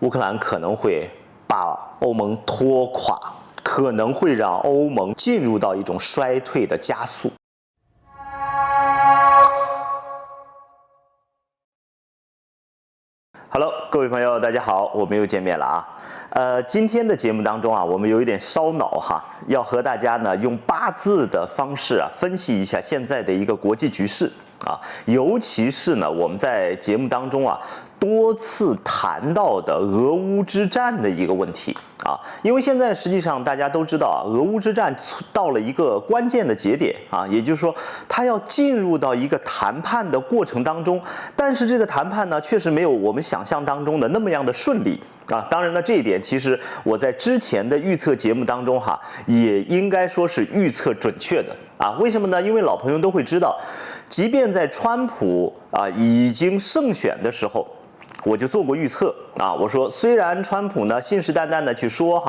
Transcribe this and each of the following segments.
乌克兰可能会把欧盟拖垮，可能会让欧盟进入到一种衰退的加速。Hello， 各位朋友，大家好，我们又见面了啊。今天的节目当中啊，我们有一点烧脑哈，要和大家呢用八字的方式啊分析一下现在的一个国际局势啊，尤其是呢我们在节目当中啊多次谈到的俄乌之战的一个问题啊，因为现在实际上大家都知道啊，俄乌之战到了一个关键的节点啊，也就是说它要进入到一个谈判的过程当中，但是这个谈判呢确实没有我们想象当中的那么样的顺利啊。当然呢，这一点其实我在之前的预测节目当中也应该说是预测准确的啊。为什么呢？因为老朋友都会知道，即便在川普已经胜选的时候，我就做过预测啊，我说虽然川普呢信誓旦旦的去说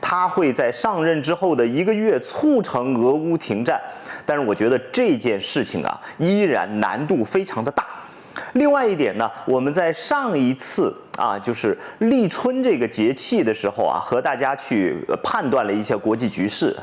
他会在上任之后的1个月促成俄乌停战，但是我觉得这件事情依然难度非常的大。另外一点呢，我们在上一次就是立春这个节气的时候和大家去判断了一些国际局势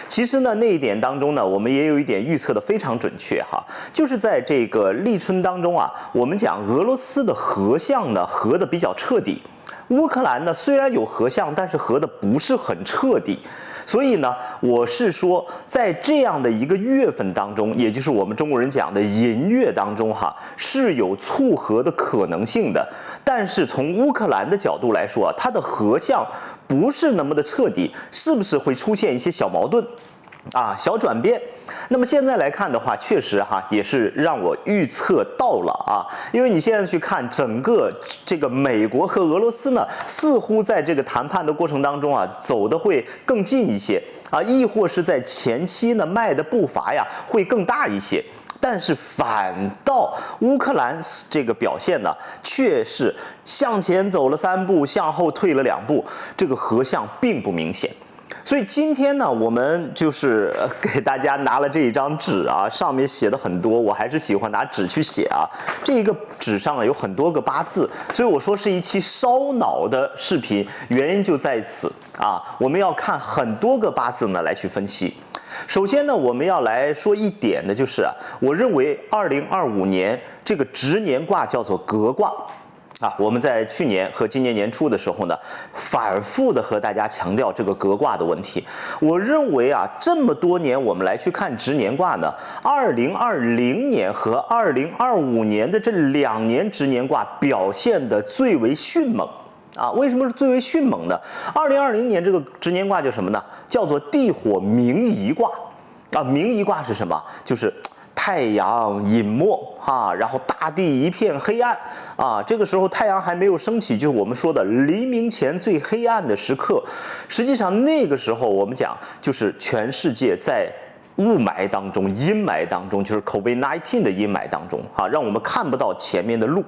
其实呢那一点当中呢，我们也有一点预测的非常准确就是在这个立春当中我们讲俄罗斯的合相呢合的比较彻底，乌克兰呢虽然有合相，但是合的不是很彻底。所以呢，我是说，在这样的一个月份当中，也就是我们中国人讲的寅月当中是有促和的可能性的。但是从乌克兰的角度来说它的合相不是那么的彻底，是不是会出现一些小矛盾小转变？那么现在来看的话，确实也是让我预测到了因为你现在去看整个这个美国和俄罗斯呢，似乎在这个谈判的过程当中走的会更近一些亦或是在前期呢迈的步伐会更大一些。但是反倒乌克兰这个表现呢，却是向前走了3步，向后退了2步，这个合相并不明显。所以今天呢，我们就是给大家拿了这一张纸上面写的很多，我还是喜欢拿纸去写这个纸上有很多个八字，所以我说是一期烧脑的视频，原因就在此我们要看很多个八字呢来去分析。首先呢，我们要来说一点的就是我认为2025年这个值年卦叫做革卦。我们在去年和今年年初的时候呢，反复的和大家强调这个革卦的问题。我认为这么多年我们来去看值年卦呢，2020年和2025年的这2年值年卦表现的最为迅猛为什么是最为迅猛呢？2020年这个值年卦叫什么呢？叫做地火明夷卦明夷卦是什么？就是太阳隐没然后大地一片黑暗这个时候太阳还没有升起，就是我们说的黎明前最黑暗的时刻。实际上那个时候我们讲就是全世界在雾霾当中、阴霾当中，就是 COVID-19 的阴霾当中让我们看不到前面的路。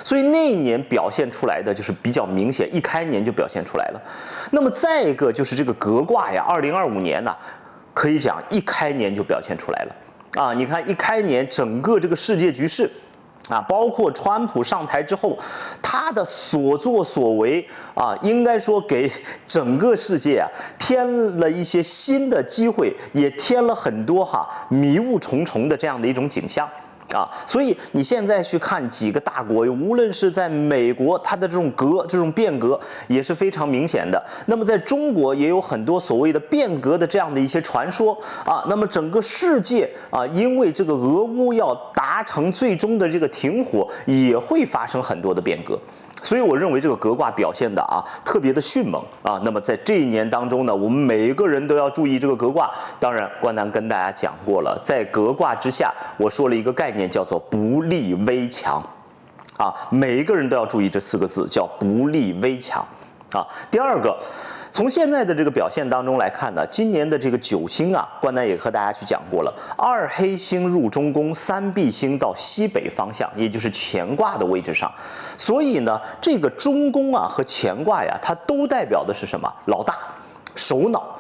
所以那一年表现出来的就是比较明显，一开年就表现出来了。那么再一个就是这个革卦2025年呢，可以讲一开年就表现出来了你看一开年整个这个世界局势包括川普上台之后他的所作所为应该说给整个世界添了一些新的机会，也添了很多迷雾重重的这样的一种景象所以你现在去看几个大国，无论是在美国，它的这种变革也是非常明显的。那么在中国也有很多所谓的变革的这样的一些传说那么整个世界因为这个俄乌要达成最终的这个停火，也会发生很多的变革。所以我认为这个革卦表现的特别的迅猛那么在这一年当中呢，我们每一个人都要注意这个革卦。当然关南跟大家讲过了，在革卦之下我说了一个概念叫做不利危强每一个人都要注意这4个字，叫不利危强第二个，从现在的这个表现当中来看呢，今年的这个9星关南也和大家去讲过了，2黑星入中宫，3弼星到西北方向，也就是乾卦的位置上。所以呢，这个中宫和乾卦它都代表的是什么？老大、首脑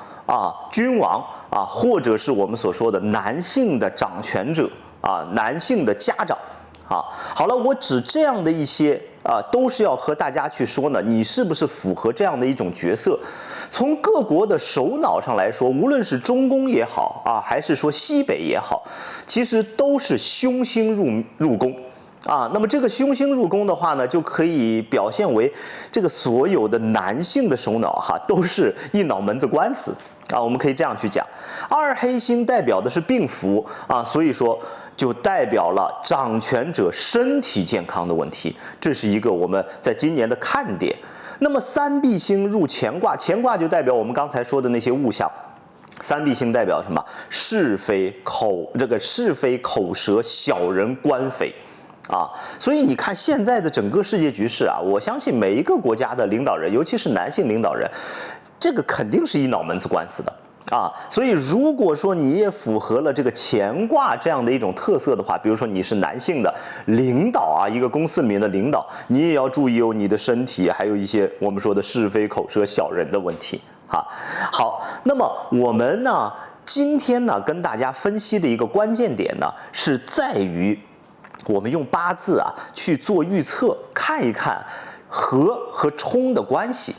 君王或者是我们所说的男性的掌权者男性的家长好了，我指这样的一些都是要和大家去说呢，你是不是符合这样的一种角色？从各国的首脑上来说，无论是中宫也好还是说西北也好，其实都是凶星入宫。那么这个凶星入宫的话呢，就可以表现为这个所有的男性的首脑都是一脑门子官司我们可以这样去讲。二黑星代表的是病符所以说就代表了掌权者身体健康的问题，这是一个我们在今年的看点。那么三碧星入乾卦，乾卦就代表我们刚才说的那些物象。三碧星代表什么？是非口舌小人官非。所以你看现在的整个世界局势我相信每一个国家的领导人，尤其是男性领导人，这个肯定是一脑门子官司的所以如果说你也符合了这个乾卦这样的一种特色的话，比如说你是男性的领导一个公司里面的领导，你也要注意你的身体，还有一些我们说的是非口舌小人的问题好，那么我们呢今天呢跟大家分析的一个关键点呢，是在于我们用八字去做预测，看一看合和冲的关系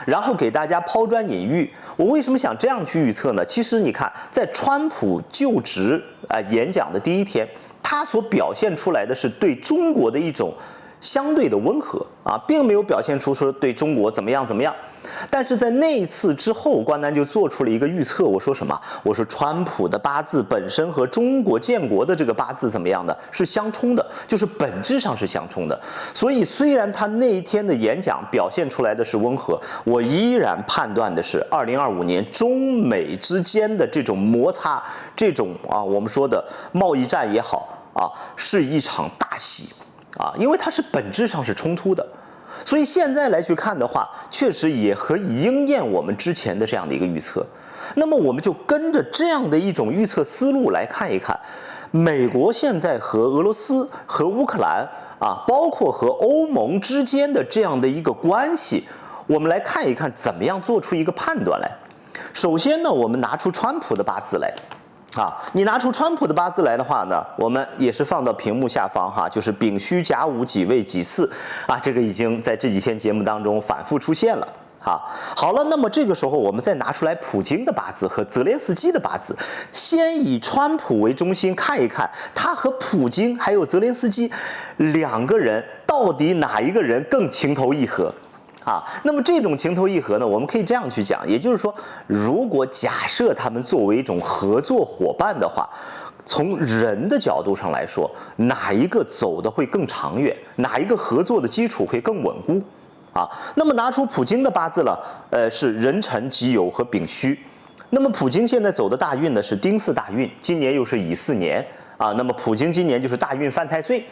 然后给大家抛砖引玉。我为什么想这样去预测呢？其实你看，在川普就职演讲的第一天，他所表现出来的是对中国的一种相对的温和并没有表现出说对中国怎么样。但是在那一次之后，关南就做出了一个预测。我说什么？我说川普的八字本身和中国建国的这个八字怎么样的？是相冲的，就是本质上是相冲的。所以虽然他那一天的演讲表现出来的是温和，我依然判断的是2025年中美之间的这种摩擦，这种我们说的贸易战也好是一场大戏因为它是本质上是冲突的。所以现在来去看的话，确实也可以应验我们之前的这样的一个预测。那么我们就跟着这样的一种预测思路来看一看，美国现在和俄罗斯和乌克兰包括和欧盟之间的这样的一个关系，我们来看一看怎么样做出一个判断来。首先呢，我们拿出川普的八字来你拿出川普的八字来的话呢，我们也是放到屏幕下方就是丙戌甲午己未己巳这个已经在这几天节目当中反复出现了好了，那么这个时候我们再拿出来普京的八字和泽连斯基的八字，先以川普为中心看一看他和普京还有泽连斯基两个人到底哪一个人更情投意合那么这种情投意合呢，我们可以这样去讲，也就是说，如果假设他们作为一种合作伙伴的话，从人的角度上来说，哪一个走得会更长远，哪一个合作的基础会更稳固那么拿出普京的八字了，是壬辰己酉和丙戌。那么普京现在走的大运呢是丁巳大运，今年又是乙巳年那么普京今年就是大运犯太岁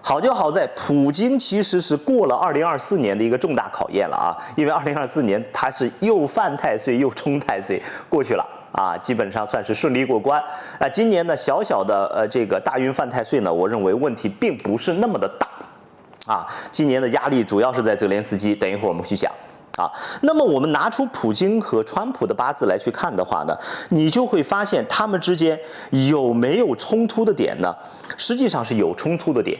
好就好在普京其实是过了2024年的一个重大考验了因为2024年他是又犯太岁又冲太岁过去了基本上算是顺利过关今年呢小小的这个大运犯太岁呢，我认为问题并不是那么的大今年的压力主要是在泽连斯基，等一会儿我们去讲那么我们拿出普京和川普的八字来去看的话呢，你就会发现他们之间有没有冲突的点呢？实际上是有冲突的点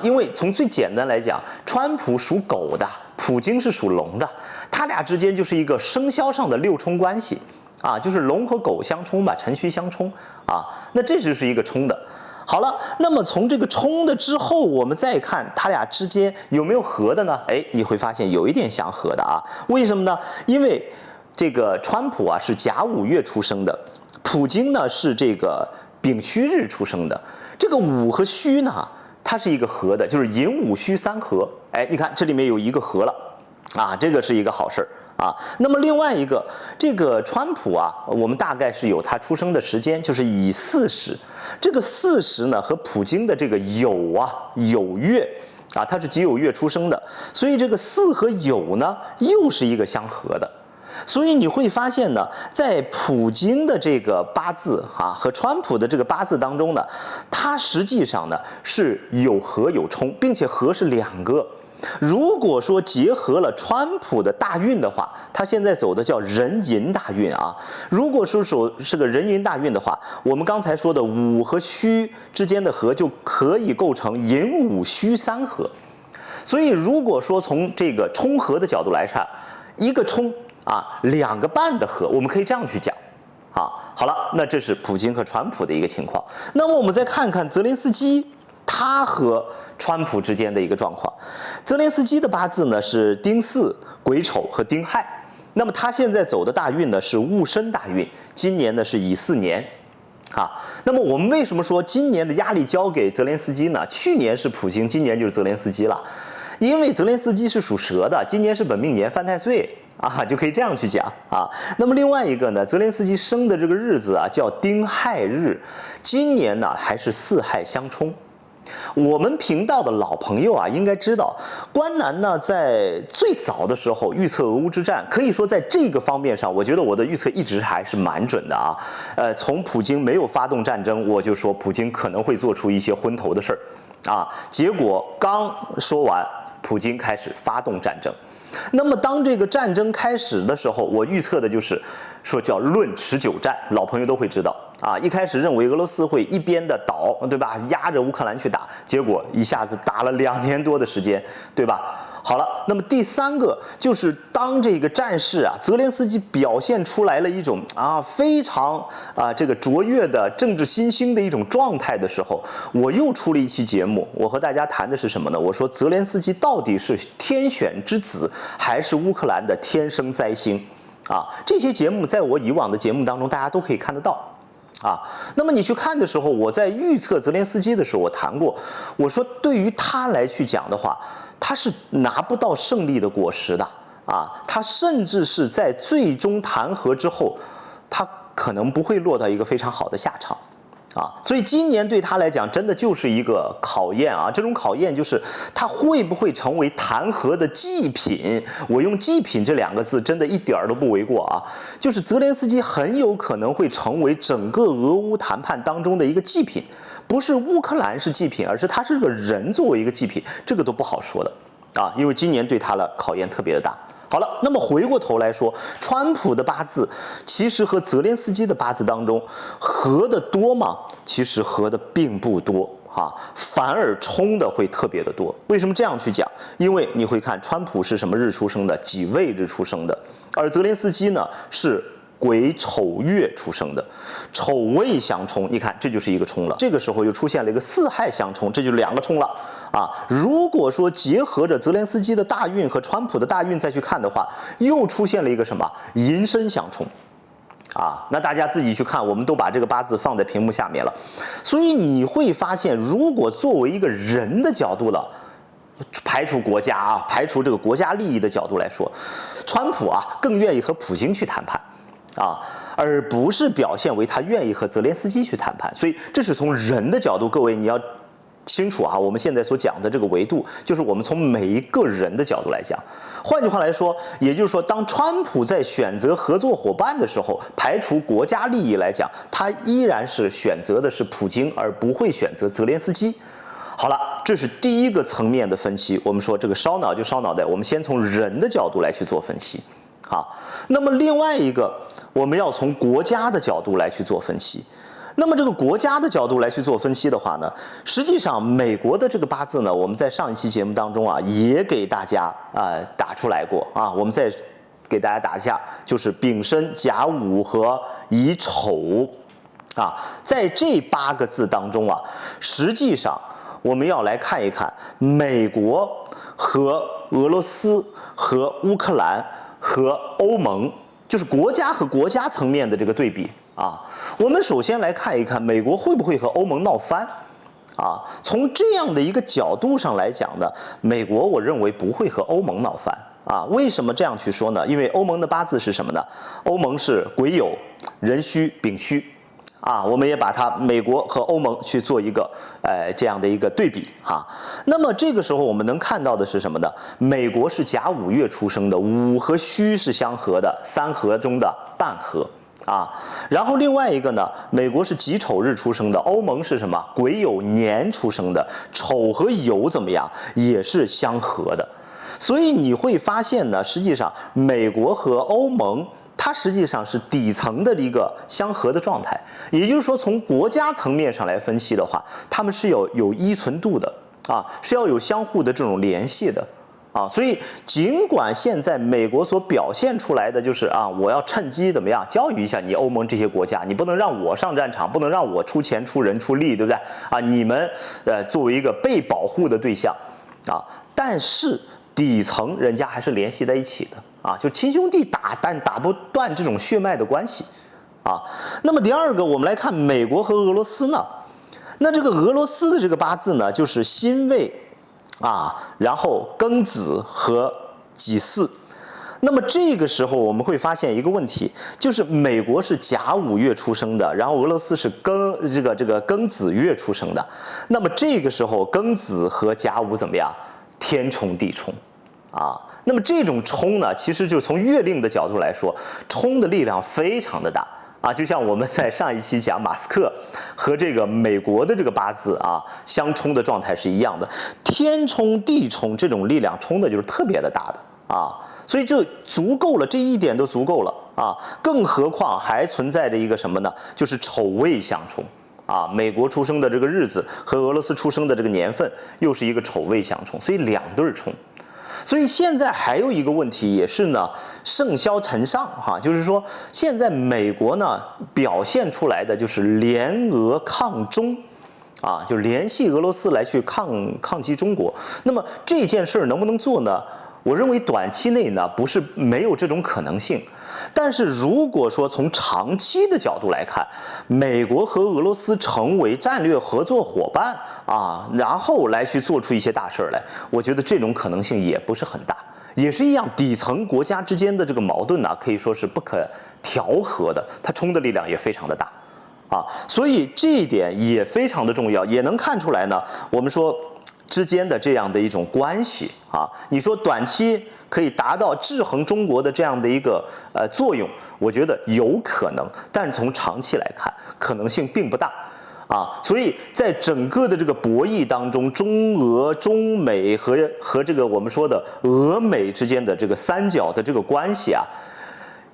因为从最简单来讲，川普属狗的，普京是属龙的，他俩之间就是一个生肖上的六冲关系就是龙和狗相冲吧，辰戌相冲那这就是一个冲的。好了，那么从这个冲的之后，我们再看他俩之间有没有合的呢？你会发现有一点相合的为什么呢？因为这个川普是甲午月出生的，普京呢是这个丙戌日出生的，这个午和戌呢它是一个合的，就是寅午戌三合。你看这里面有一个合了这个是一个好事那么另外一个，这个川普我们大概是有他出生的时间，就是乙巳时。这个巳时呢和普京的这个酉月他是己酉月出生的，所以这个巳和酉呢又是一个相合的。所以你会发现呢，在普京的这个八字和川普的这个八字当中呢，它实际上呢是有合有冲，并且合是两个。如果说结合了川普的大运的话，他现在走的叫壬寅大运如果说是个壬寅大运的话，我们刚才说的午和戌之间的合就可以构成寅午戌三合。所以如果说从这个冲合的角度来看，一个冲啊，两个半的合，我们可以这样去讲。好了，那这是普京和川普的一个情况。那么我们再看看泽连斯基他和川普之间的一个状况。泽连斯基的八字呢是丁巳、癸丑和丁亥。那么他现在走的大运呢是戊申大运，今年呢是乙巳年。那么我们为什么说今年的压力交给泽连斯基呢？去年是普京，今年就是泽连斯基了。因为泽连斯基是属蛇的，今年是本命年犯太岁就可以这样去讲那么另外一个呢，泽连斯基生的这个日子叫丁亥日，今年呢还是巳亥相冲。我们频道的老朋友应该知道，关南呢在最早的时候预测俄乌之战，可以说在这个方面上，我觉得我的预测一直还是蛮准的从普京没有发动战争，我就说普京可能会做出一些昏头的事儿结果刚说完，普京开始发动战争。那么当这个战争开始的时候，我预测的就是说叫论持久战，老朋友都会知道一开始认为俄罗斯会一边的倒，对吧？压着乌克兰去打，结果一下子打了2年多的时间，对吧？好了，那么第三个就是当这个战事泽连斯基表现出来了一种非常这个卓越的政治新兴的一种状态的时候，我又出了一期节目，我和大家谈的是什么呢？我说泽连斯基到底是天选之子，还是乌克兰的天生灾星这些节目在我以往的节目当中大家都可以看得到那么你去看的时候，我在预测泽连斯基的时候，我谈过，我说对于他来去讲的话，他是拿不到胜利的果实的他甚至是在最终弹劾之后，他可能不会落到一个非常好的下场所以今年对他来讲真的就是一个考验这种考验就是他会不会成为弹劾的祭品。我用祭品这2个字真的一点都不为过就是泽连斯基很有可能会成为整个俄乌谈判当中的一个祭品，不是乌克兰是祭品，而是他这个人作为一个祭品，这个都不好说的因为今年对他的考验特别的大。好了，那么回过头来说，川普的八字其实和泽连斯基的八字当中合的多吗？其实合的并不多反而冲的会特别的多。为什么这样去讲？因为你会看川普是什么日出生的，己未日出生的，而泽连斯基呢是癸丑月出生的，丑未相冲，你看这就是一个冲了。这个时候又出现了一个巳亥相冲，这就是2个冲了如果说结合着泽连斯基的大运和川普的大运再去看的话，又出现了一个什么寅申相冲那大家自己去看，我们都把这个八字放在屏幕下面了。所以你会发现，如果作为一个人的角度了，排除国家排除这个国家利益的角度来说，川普更愿意和普京去谈判而不是表现为他愿意和泽连斯基去谈判。所以这是从人的角度，各位你要清楚我们现在所讲的这个维度，就是我们从每一个人的角度来讲。换句话来说，也就是说，当川普在选择合作伙伴的时候，排除国家利益来讲，他依然是选择的是普京，而不会选择泽连斯基。好了，这是第一个层面的分析。我们说这个烧脑就烧脑袋，我们先从人的角度来去做分析。那么另外一个，我们要从国家的角度来去做分析。那么这个国家的角度来去做分析的话呢，实际上美国的这个八字呢，我们在上一期节目当中也给大家打出来过我们再给大家打一下，就是丙申、甲午和乙丑在这8个字当中实际上我们要来看一看美国和俄罗斯和乌克兰和欧盟，就是国家和国家层面的这个对比我们首先来看一看美国会不会和欧盟闹翻从这样的一个角度上来讲呢，美国我认为不会和欧盟闹翻为什么这样去说呢？因为欧盟的八字是什么呢？欧盟是癸酉、壬戌、丙戌我们也把它美国和欧盟去做一个这样的一个对比那么这个时候我们能看到的是什么呢？美国是甲午月出生的，午和戌是相合的，3合中的半合然后另外一个呢，美国是己丑日出生的，欧盟是什么？癸酉年出生的，丑和酉怎么样？也是相合的。所以你会发现呢，实际上美国和欧盟它实际上是底层的一个相合的状态，也就是说从国家层面上来分析的话，他们是有依存度的是要有相互的这种联系的。所以尽管现在美国所表现出来的就是我要趁机怎么样教育一下你欧盟这些国家，你不能让我上战场，不能让我出钱出人出力，对不对？你们作为一个被保护的对象但是底层人家还是联系在一起的就亲兄弟打，但打不断这种血脉的关系那么第二个，我们来看美国和俄罗斯呢，那这个俄罗斯的这个八字呢，就是辛未然后庚子和己巳。那么这个时候我们会发现一个问题，就是美国是甲午月出生的，然后俄罗斯是庚子月出生的。那么这个时候庚子和甲午怎么样？天冲地冲那么这种冲呢，其实就从月令的角度来说，冲的力量非常的大就像我们在上一期讲马斯克和这个美国的这个八字相冲的状态是一样的，天冲地冲这种力量冲的就是特别的大的所以就足够了，这一点都足够了更何况还存在着一个什么呢？就是丑未相冲美国出生的这个日子和俄罗斯出生的这个年份又是一个丑未相冲，所以两对冲。所以现在还有一个问题也是呢，盛嚣尘上就是说现在美国呢表现出来的就是联俄抗中就联系俄罗斯来去抗击中国。那么这件事能不能做呢？我认为短期内呢不是没有这种可能性，但是如果说从长期的角度来看，美国和俄罗斯成为战略合作伙伴然后来去做出一些大事来，我觉得这种可能性也不是很大。也是一样，底层国家之间的这个矛盾呢，可以说是不可调和的，它冲的力量也非常的大所以这一点也非常的重要，也能看出来呢，我们说之间的这样的一种关系你说短期可以达到制衡中国的这样的一个作用，我觉得有可能，但是从长期来看，可能性并不大所以在整个的这个博弈当中，中俄、中美和这个我们说的俄美之间的这个三角的这个关系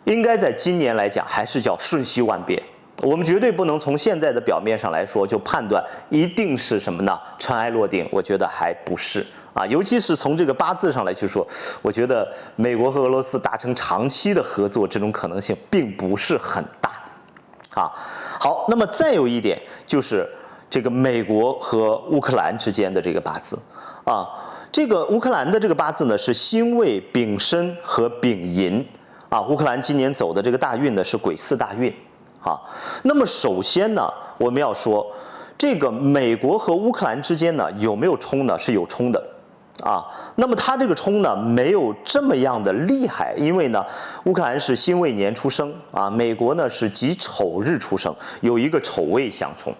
应该在今年来讲还是叫瞬息万变。我们绝对不能从现在的表面上来说就判断一定是什么呢？尘埃落定，我觉得还不是尤其是从这个八字上来去说，我觉得美国和俄罗斯达成长期的合作这种可能性并不是很大好，那么再有一点就是这个美国和乌克兰之间的这个八字这个乌克兰的这个八字呢是辛未、丙申和丙寅乌克兰今年走的这个大运呢是癸巳大运那么首先呢，我们要说这个美国和乌克兰之间呢有没有冲呢？是有冲的那么它这个冲呢没有这么样的厉害，因为呢乌克兰是辛未年出生美国呢是己丑日出生，有一个丑未相冲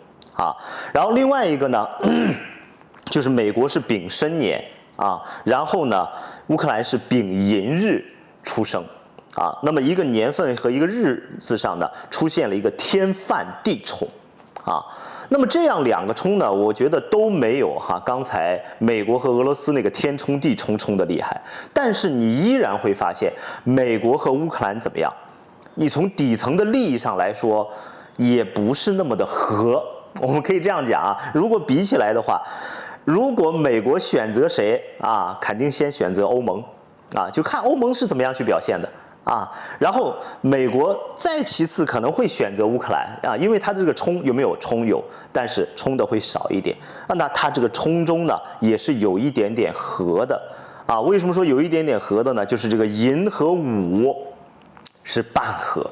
然后另外一个呢就是美国是丙申年然后呢乌克兰是丙寅日出生那么一个年份和一个日子上呢出现了一个天犯地冲那么这样两个冲呢，我觉得都没有刚才美国和俄罗斯那个天冲地冲冲的厉害，但是你依然会发现美国和乌克兰怎么样？你从底层的利益上来说，也不是那么的合。我们可以这样讲如果比起来的话，如果美国选择谁肯定先选择欧盟就看欧盟是怎么样去表现的然后美国再其次可能会选择乌克兰因为它这个冲有没有冲有，但是冲的会少一点那它这个冲中呢也是有一点点合的为什么说有一点点合的呢？就是这个寅和午是半合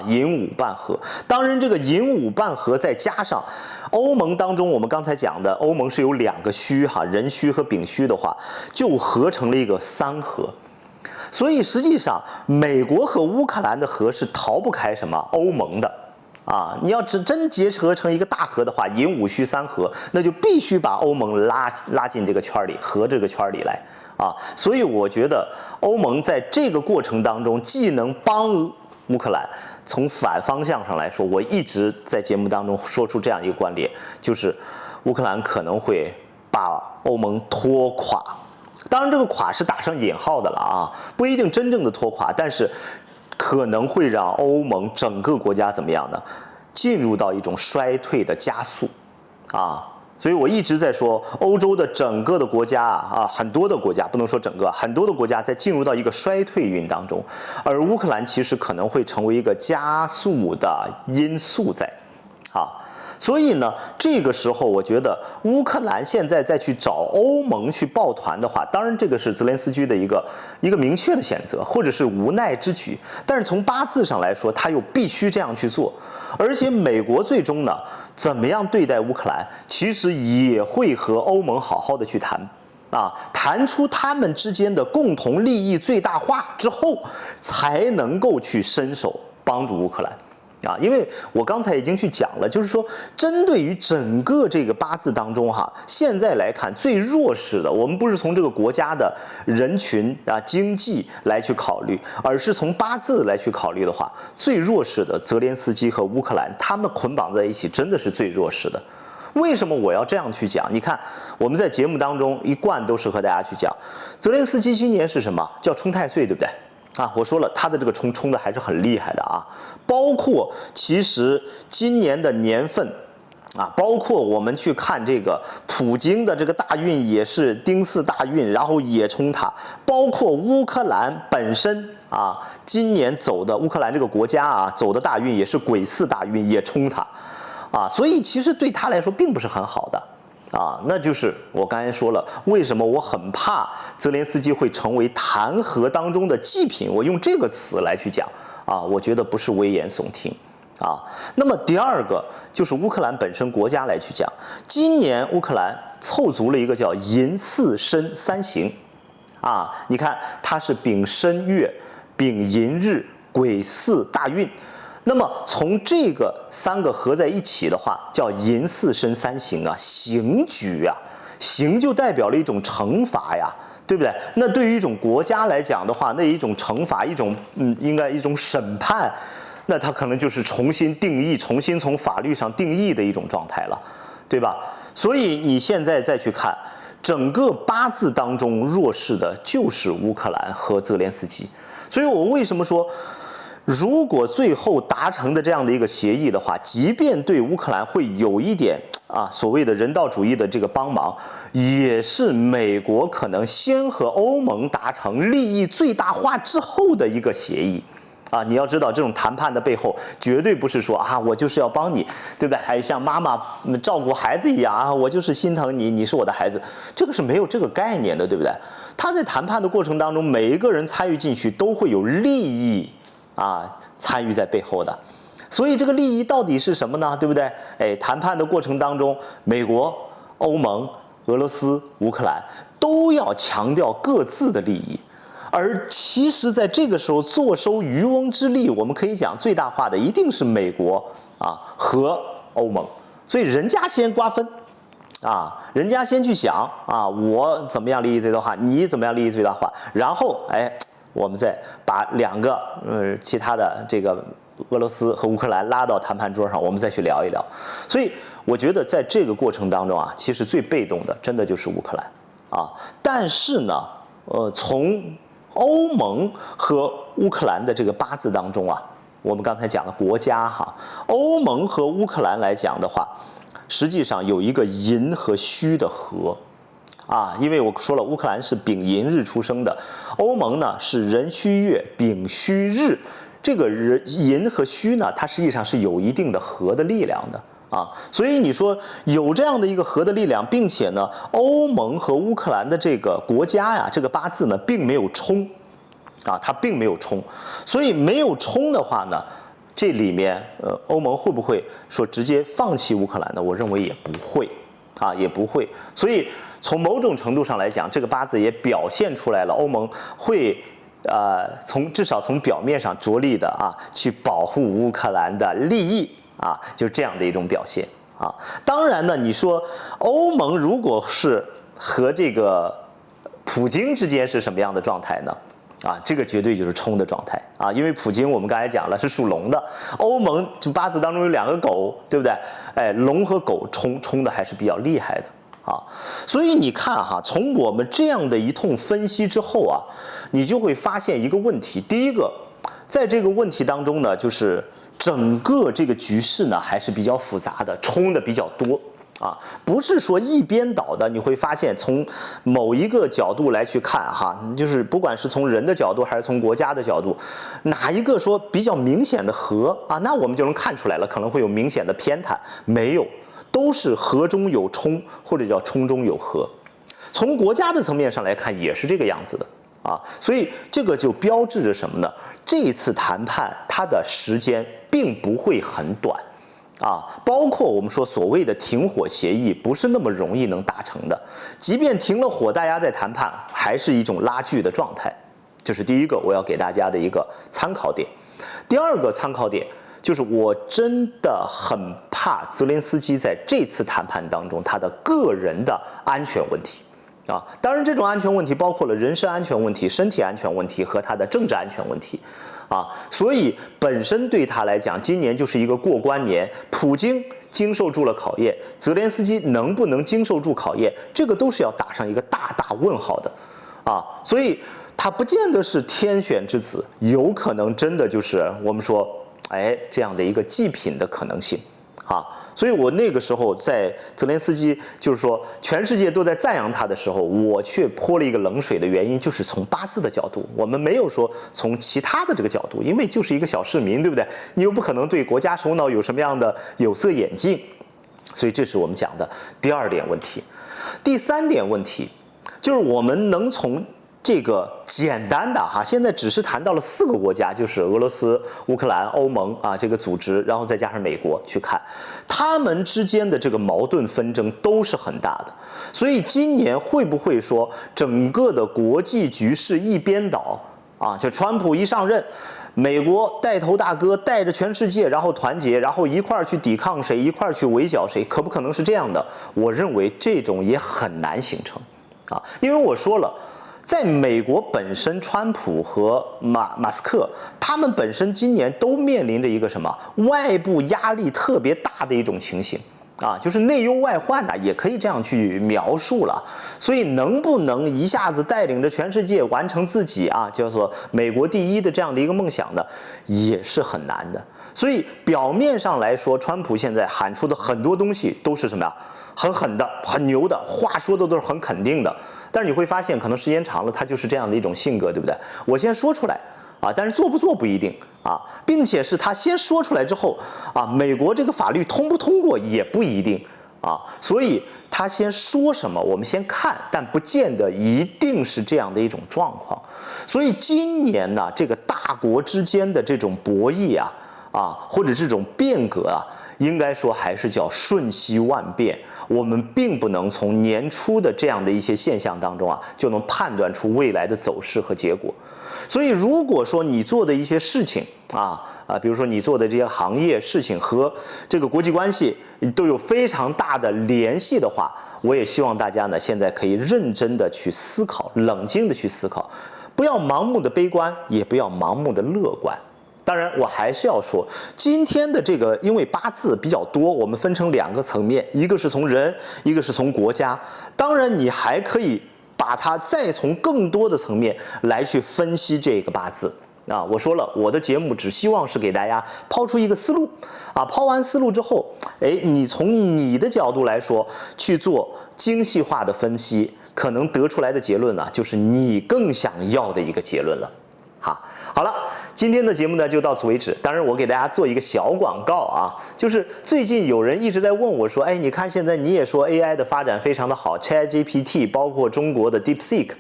寅午半合。当然这个寅午半合再加上欧盟当中我们刚才讲的欧盟是有两个戌壬戌和丙戌的话，就合成了一个三合。所以实际上美国和乌克兰的合是逃不开什么欧盟的你要真结合成一个大合的话，寅午戌三合，那就必须把欧盟拉进这个圈里，合这个圈里来所以我觉得欧盟在这个过程当中既能帮乌克兰，从反方向上来说，我一直在节目当中说出这样一个观点，就是乌克兰可能会把欧盟拖垮。当然这个垮是打上引号的了不一定真正的拖垮，但是可能会让欧盟整个国家怎么样呢？进入到一种衰退的加速所以我一直在说，欧洲的整个的国家很多的国家，不能说整个，很多的国家在进入到一个衰退运当中，而乌克兰其实可能会成为一个加速的因素在，所以呢，这个时候我觉得乌克兰现在再去找欧盟去抱团的话，当然这个是泽连斯基的一个明确的选择，或者是无奈之举。但是从八字上来说，他又必须这样去做。而且美国最终呢，怎么样对待乌克兰，其实也会和欧盟好好的去谈。谈出他们之间的共同利益最大化之后，才能够去伸手帮助乌克兰。因为我刚才已经去讲了，就是说，针对于整个这个八字当中现在来看最弱势的，我们不是从这个国家的人群经济来去考虑，而是从八字来去考虑的话，最弱势的泽连斯基和乌克兰，他们捆绑在一起，真的是最弱势的。为什么我要这样去讲？你看，我们在节目当中一贯都是和大家去讲，泽连斯基今年是什么？叫冲太岁，对不对？我说了，他的这个冲的还是很厉害的包括其实今年的年份包括我们去看这个普京的这个大运也是丁巳大运，然后也冲它，包括乌克兰本身今年走的乌克兰这个国家走的大运也是癸巳大运，也冲它所以其实对他来说并不是很好的。那就是我刚才说了，为什么我很怕泽连斯基会成为弹劾当中的祭品？我用这个词来去讲我觉得不是危言耸听那么第二个就是乌克兰本身国家来去讲，今年乌克兰凑足了一个叫寅巳申三刑你看它是丙申月、丙寅日、癸巳大运。那么从这个三个合在一起的话，叫寅巳申三刑刑局刑就代表了一种惩罚对不对？那对于一种国家来讲的话，那一种惩罚，一种应该一种审判，那它可能就是重新定义、重新从法律上定义的一种状态了，对吧？所以你现在再去看整个八字当中弱势的就是乌克兰和泽连斯基。所以我为什么说，如果最后达成的这样的一个协议的话，即便对乌克兰会有一点所谓的人道主义的这个帮忙，也是美国可能先和欧盟达成利益最大化之后的一个协议你要知道，这种谈判的背后绝对不是说我就是要帮你，对不对？还像妈妈照顾孩子一样我就是心疼你，你是我的孩子，这个是没有这个概念的，对不对？他在谈判的过程当中，每一个人参与进去都会有利益参与在背后的，所以这个利益到底是什么呢？对不对？谈判的过程当中，美国、欧盟、俄罗斯、乌克兰都要强调各自的利益，而其实在这个时候坐收渔翁之利，我们可以讲最大化的一定是美国和欧盟，所以人家先瓜分人家先去想我怎么样利益最大化，你怎么样利益最大化，然后我们再把两个其他的这个俄罗斯和乌克兰拉到谈判桌上，我们再去聊一聊。所以我觉得在这个过程当中其实最被动的真的就是乌克兰但是呢从欧盟和乌克兰的这个八字当中我们刚才讲了国家欧盟和乌克兰来讲的话，实际上有一个寅和戌的合因为我说了，乌克兰是丙寅日出生的，欧盟呢是壬戌月丙戌日，这个寅和戌呢，它实际上是有一定的合的力量的所以你说有这样的一个合的力量，并且呢，欧盟和乌克兰的这个国家这个八字呢，并没有冲它并没有冲，所以没有冲的话呢，这里面欧盟会不会说直接放弃乌克兰呢？我认为也不会也不会，所以从某种程度上来讲，这个八字也表现出来了，欧盟会至少从表面上着力的去保护乌克兰的利益就这样的一种表现当然呢，你说欧盟如果是和这个普京之间是什么样的状态呢？这个绝对就是冲的状态因为普京我们刚才讲了是属龙的，欧盟就八字当中有两个狗，对不对？龙和狗冲的还是比较厉害的所以你看从我们这样的一通分析之后你就会发现一个问题。第一个，在这个问题当中呢，就是整个这个局势呢还是比较复杂的，冲的比较多啊，不是说一边倒的。你会发现，从某一个角度来去看哈，就是不管是从人的角度还是从国家的角度，哪一个说比较明显的和啊，那我们就能看出来了，可能会有明显的偏袒。没有，都是和中有冲，或者叫冲中有和。从国家的层面上来看，也是这个样子的啊，所以这个就标志着什么呢？这一次谈判它的时间并不会很短。啊，包括我们说所谓的停火协议，不是那么容易能达成的。即便停了火，大家在谈判，还是一种拉锯的状态。这是第一个我要给大家的一个参考点。第二个参考点就是，我真的很怕泽连斯基在这次谈判当中他的个人的安全问题。啊，当然，这种安全问题包括了人身安全问题、身体安全问题和他的政治安全问题。啊，所以本身对他来讲，今年就是一个过关年。普京经受住了考验，泽连斯基能不能经受住考验，这个都是要打上一个大大问号的。啊，所以他不见得是天选之子，有可能真的就是我们说，哎，这样的一个祭品的可能性。啊。所以我那个时候在泽连斯基就是说全世界都在赞扬他的时候，我却泼了一个冷水的原因，就是从八字的角度，我们没有说从其他的这个角度，因为就是一个小市民，对不对？你又不可能对国家首脑有什么样的有色眼镜，所以这是我们讲的第二点问题。第三点问题就是我们能从这个简单的哈，现在只是谈到了4个国家，就是俄罗斯、乌克兰、欧盟啊这个组织，然后再加上美国去看，他们之间的这个矛盾纷争都是很大的。所以今年会不会说整个的国际局势一边倒啊？就川普一上任，美国带头大哥带着全世界，然后团结，然后一块儿去抵抗谁，一块儿去围剿谁，可不可能是这样的？我认为这种也很难形成啊，因为我说了。在美国本身，川普和马斯克他们本身今年都面临着一个什么外部压力特别大的一种情形啊，就是内忧外患呐，也可以这样去描述了。所以能不能一下子带领着全世界完成自己啊叫做美国第一的这样的一个梦想呢，也是很难的。所以表面上来说，川普现在喊出的很多东西都是什么呀？很狠的、很牛的，话说的都是很肯定的。但是你会发现，可能时间长了，他就是这样的一种性格，对不对？我先说出来啊，但是做不做不一定啊，并且是他先说出来之后啊，美国这个法律通不通过也不一定啊，所以他先说什么，我们先看，但不见得一定是这样的一种状况。所以今年呢，这个大国之间的这种博弈啊，或者这种变革啊，应该说还是叫瞬息万变。我们并不能从年初的这样的一些现象当中啊，就能判断出未来的走势和结果。所以，如果说你做的一些事情比如说你做的这些行业事情和这个国际关系都有非常大的联系的话，我也希望大家呢现在可以认真的去思考，冷静的去思考，不要盲目的悲观，也不要盲目的乐观。当然，我还是要说，今天的这个因为八字比较多，我们分成2个层面，一个是从人，一个是从国家。当然，你还可以把它再从更多的层面来去分析这个八字啊。我说了，我的节目只希望是给大家抛出一个思路啊，抛完思路之后，你从你的角度来说去做精细化的分析，可能得出来的结论呢，就是你更想要的一个结论了。好了，今天的节目呢就到此为止。当然，我给大家做一个小广告啊，就是最近有人一直在问我说，你看现在你也说 AI 的发展非常的好 ，ChatGPT 包括中国的 DeepSeek，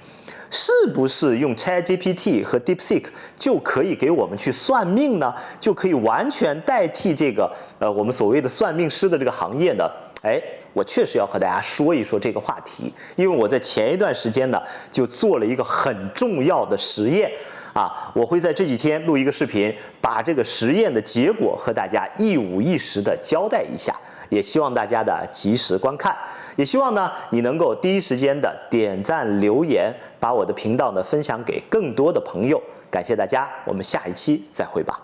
是不是用 ChatGPT 和 DeepSeek 就可以给我们去算命呢？就可以完全代替这个我们所谓的算命师的这个行业呢？我确实要和大家说一说这个话题，因为我在前一段时间呢就做了一个很重要的实验。我会在这几天录一个视频，把这个实验的结果和大家一五一十的交代一下，也希望大家的及时观看，也希望呢你能够第一时间的点赞留言，把我的频道呢分享给更多的朋友。感谢大家，我们下一期再会吧。